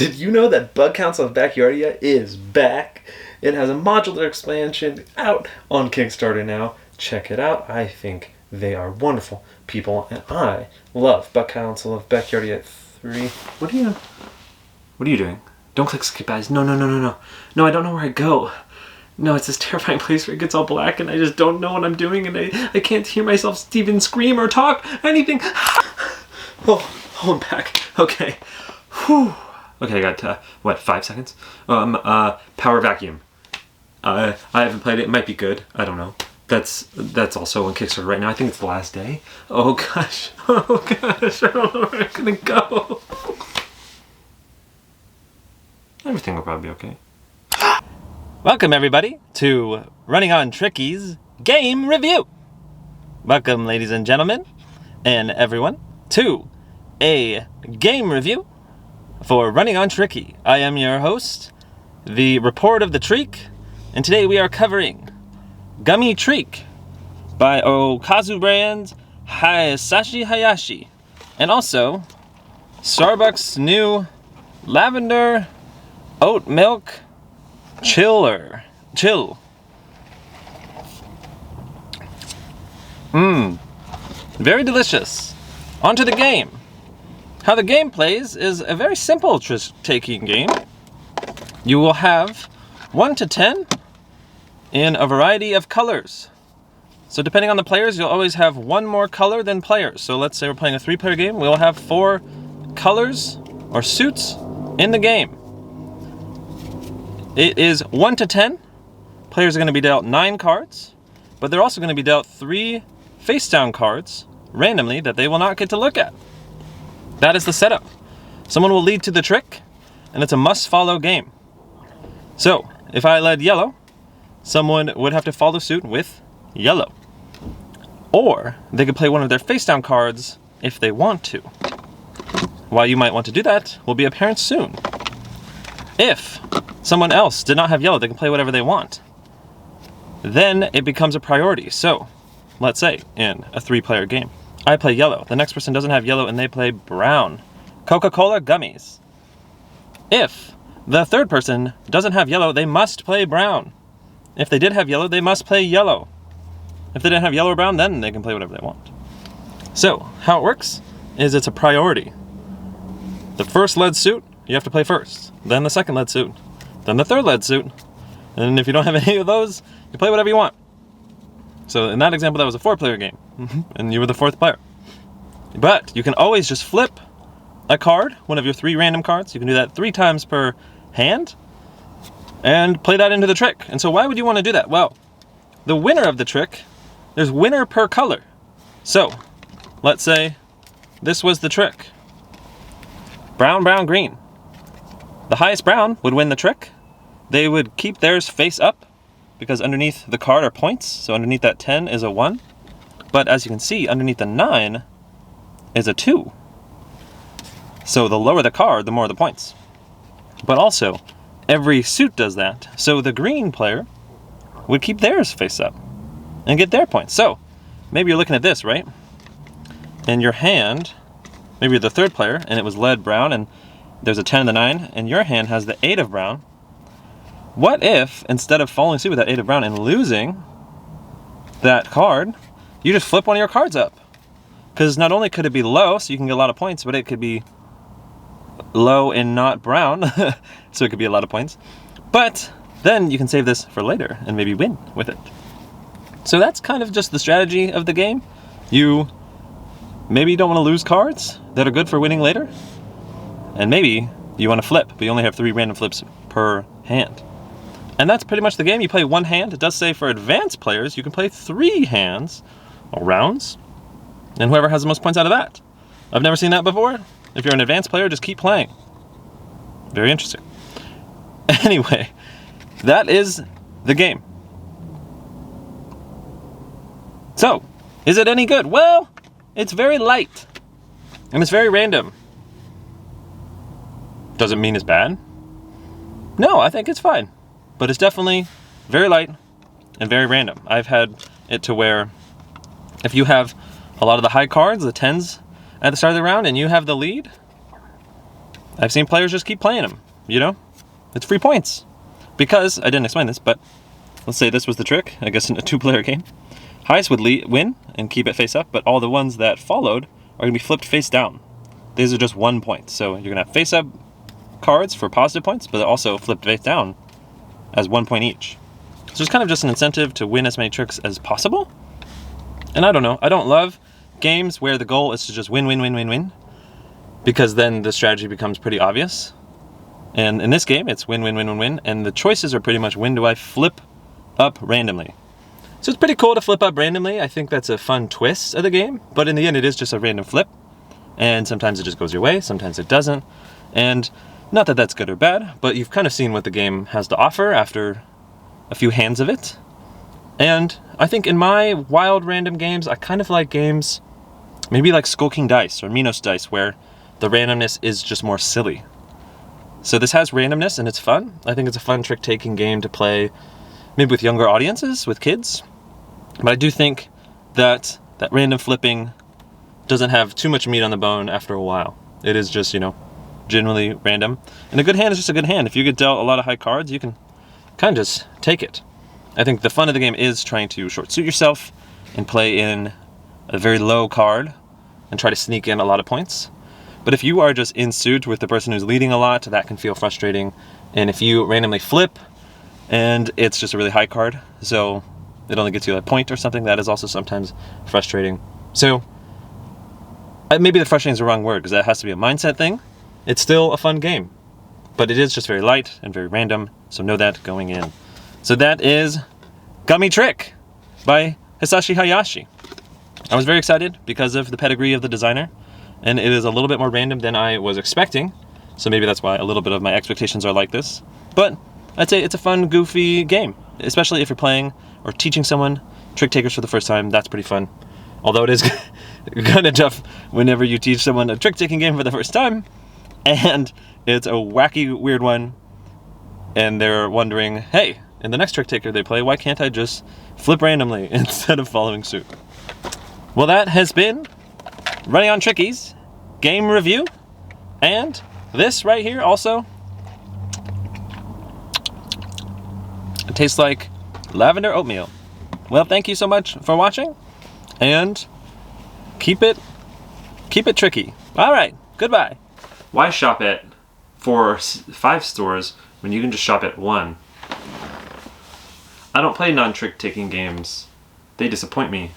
Did you know that Bug Council of Backyardia is back? It has a modular expansion out on Kickstarter now. Check it out. I think they are wonderful people, and I love Bug Council of Backyardia 3. What are you doing? Don't click skip ads. No. No, I don't know where I go. No, it's this terrifying place where it gets all black and I just don't know what I'm doing and I can't hear myself even scream or talk, anything. Oh, I'm back. Okay. Whew. Okay, I got, 5 seconds? Power vacuum. I haven't played it. It might be good. I don't know. That's also on Kickstarter right now. I think it's the last day. Oh gosh. I don't know where I'm gonna go. Everything will probably be okay. Welcome everybody to Running on Tricky's Game Review. Welcome ladies and gentlemen and everyone to a game review for Running on Tricky. I am your host, the Report of the Trick, and today we are covering Gummi Trick by Okazu brand Hisashi Hayashi, and also Starbucks new lavender oat milk chill. Very delicious. On to the game. How the game plays is a very simple trick-taking game. You will have 1 to 10 in a variety of colors. So depending on the players, you'll always have one more color than players. So let's say we're playing a 3-player game, we'll have 4 colors or suits in the game. It is 1 to 10. Players are going to be dealt 9 cards, but they're also going to be dealt 3 face-down cards randomly that they will not get to look at. That is the setup. Someone will lead to the trick, and it's a must-follow game. So, if I led yellow, someone would have to follow suit with yellow. Or, they could play one of their face-down cards if they want to. Why you might want to do that will be apparent soon. If someone else did not have yellow, they can play whatever they want. Then it becomes a priority. So, let's say in a 3-player game, I play yellow. The next person doesn't have yellow and they play brown. Coca-Cola gummies. If the third person doesn't have yellow, they must play brown. If they did have yellow, they must play yellow. If they didn't have yellow or brown, then they can play whatever they want. So, how it works is it's a priority. The first lead suit, you have to play first. Then the second lead suit. Then the third lead suit. And if you don't have any of those, you play whatever you want. So in that example, that was a 4-player game. And you were the 4th player. But you can always just flip a card, one of your 3 random cards. You can do that 3 times per hand. And play that into the trick. And so why would you want to do that? Well, the winner of the trick, there's winner per color. So, let's say this was the trick. Brown, brown, green. The highest brown would win the trick. They would keep theirs face up because underneath the card are points. So underneath that 10 is a 1. But as you can see, underneath the 9 is a 2. So the lower the card, the more the points. But also, every suit does that. So the green player would keep theirs face up and get their points. So maybe you're looking at this, right? In your hand, maybe you're the 3rd player and it was lead brown and there's a 10 and the 9, and your hand has the 8 of brown. What if, instead of following suit with that 8 of brown and losing that card, you just flip one of your cards up? Because not only could it be low, so you can get a lot of points, but it could be low and not brown, so it could be a lot of points. But then you can save this for later and maybe win with it. So that's kind of just the strategy of the game. Maybe you don't want to lose cards that are good for winning later. And maybe you want to flip, but you only have 3 random flips per hand. And that's pretty much the game. You play 1 hand. It does say for advanced players, you can play 3 hands or rounds. And whoever has the most points out of that. I've never seen that before. If you're an advanced player, just keep playing. Very interesting. Anyway, that is the game. So, is it any good? Well, it's very light. And it's very random. Does it mean it's bad? No, I think it's fine. But it's definitely very light and very random. I've had it to where if you have a lot of the high cards, the 10s at the start of the round, and you have the lead, I've seen players just keep playing them, you know? It's free points. Because, I didn't explain this, but let's say this was the trick, I guess in a 2-player game. Highest would win and keep it face up, but all the ones that followed are going to be flipped face down. These are just 1 point. So you're going to have face up cards for positive points, but they're also flipped face down as 1 point each. So it's kind of just an incentive to win as many tricks as possible. And I don't know, I don't love games where the goal is to just win, win, win, win, win, because then the strategy becomes pretty obvious. And in this game, it's win, win, win, win, win, and the choices are pretty much when do I flip up randomly. So it's pretty cool to flip up randomly. I think that's a fun twist of the game, but in the end it is just a random flip, and sometimes it just goes your way, sometimes it doesn't. And not that that's good or bad, but you've kind of seen what the game has to offer after a few hands of it. And I think in my wild random games, I kind of like games maybe like Skull King Dice or Minos Dice, where the randomness is just more silly. So this has randomness and it's fun. I think it's a fun trick-taking game to play maybe with younger audiences, with kids. But I do think that that random flipping doesn't have too much meat on the bone after a while. It is just, you know, generally random. And a good hand is just a good hand. If you get dealt a lot of high cards, you can kind of just take it. I think the fun of the game is trying to short suit yourself and play in a very low card and try to sneak in a lot of points. But if you are just in suit with the person who's leading a lot, that can feel frustrating. And if you randomly flip and it's just a really high card, so it only gets you a point or something, that is also sometimes frustrating. So maybe the frustrating is the wrong word, because that has to be a mindset thing. It's still a fun game, but it is just very light and very random, so know that going in. So that is Gummi Trick by Hisashi Hayashi. I was very excited because of the pedigree of the designer, and it is a little bit more random than I was expecting, so maybe that's why a little bit of my expectations are like this. But I'd say it's a fun, goofy game, especially if you're playing or teaching someone trick takers for the first time. That's pretty fun. Although it is kind of tough whenever you teach someone a trick taking game for the first time, and it's a wacky, weird one, and they're wondering, hey, in the next trick taker they play, why can't I just flip randomly instead of following suit? Well, that has been Running on Trickies game review, and this right here also, it tastes like lavender oatmeal. Well, thank you so much for watching, and keep it tricky. All right, goodbye. Why shop at 4 or 5 stores when you can just shop at 1? I don't play non-trick taking games. They disappoint me.